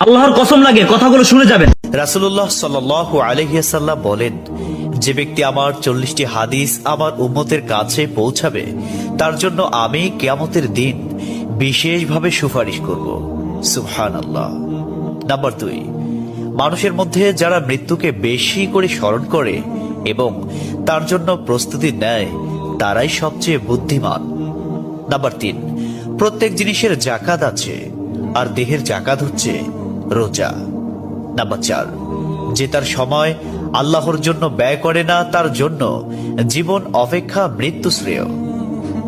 আল্লাহর কসম লাগে কথাগুলো শুনে যাবেন। রাসূলুল্লাহ সাল্লাল্লাহু আলাইহি ওয়াসাল্লাম বলেন, যে ব্যক্তি আমার 40টি হাদিস আমার উম্মতের কাছে পৌঁছাবে তার জন্য আমি কিয়ামতের দিন বিশেষভাবে সুপারিশ করব। সুবহানাল্লাহ। নাম্বার 2, মানুষের মধ্যে যারা মৃত্যুকে বেশি করে স্মরণ করে এবং তার জন্য প্রস্তুতি নেয় তারাই সবচেয়ে বুদ্ধিমান। নাম্বার 3, প্রত্যেক জিনিসের জাকাত আছে আর দেহের জাকাত হচ্ছে রোজা। নাম্বার 4, যে তার সময় আল্লাহর জন্য ব্যয় করে না তার জন্য জীবন অপেক্ষা মৃত্যু শ্রেয়।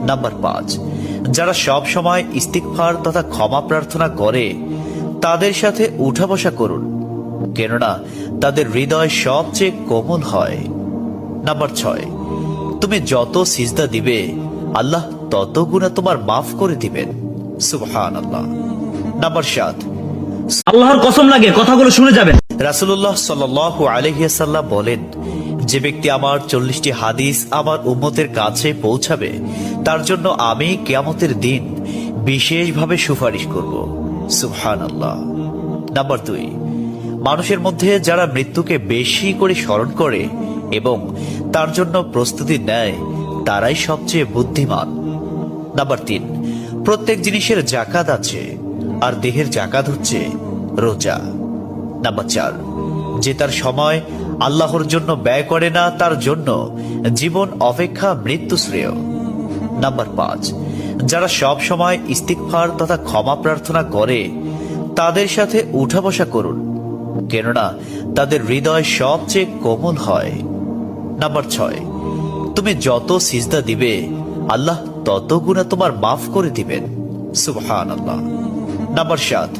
নাম্বার 5, যারা সব সময় ইস্তিগফার তথা ক্ষমা প্রার্থনা করে তাদের সাথে উঠা বসা করুন, কেননা তাদের হৃদয় সবচেয়ে কোমল হয়। নাম্বার 6, তুমি যত সিজদা দিবে আল্লাহ তত গুণা তোমার মাফ করে দিবেন। সুবহানাল্লাহ। নাম্বার 7, আল্লাহর কসম লাগে কথাগুলো শুনে যাবেন। রাসূলুল্লাহ সাল্লাল্লাহু আলাইহি ওয়াসাল্লাম বলেন, যে ব্যক্তি আমার 40টি হাদিস আমার উম্মতের কাছে পৌঁছাবে তার জন্য আমি কিয়ামতের দিন বিশেষভাবে সুপারিশ করব। সুবহানাল্লাহ। নাম্বার 2, মানুষের মধ্যে যারা মৃত্যুকে বেশি করে স্মরণ করে এবং তার জন্য প্রস্তুতি নেয় তারাই সবচেয়ে বুদ্ধিমান। নাম্বার 3, প্রত্যেক জিনিসের জাকাত আছে আর দেহের জাকাত হচ্ছে রোজা। নাম্বার 4, যে তার সময় আল্লাহর জন্য ব্যয় করে না তার জন্য জীবন অপেক্ষা মৃত্যু শ্রেয়। নাম্বার 5, যারা সব সময় ইস্তিগফার তথা ক্ষমা প্রার্থনা করে তাদের সাথে উঠা বসা করুন, কেননা তাদের হৃদয় সবচেয়ে কোমল হয়। নাম্বার 6, তুমি যত সিজদা দিবে আল্লাহ তত গুণা তোমার মাফ করে দিবেন। সুবহানাল্লাহ। নাম্বার 7,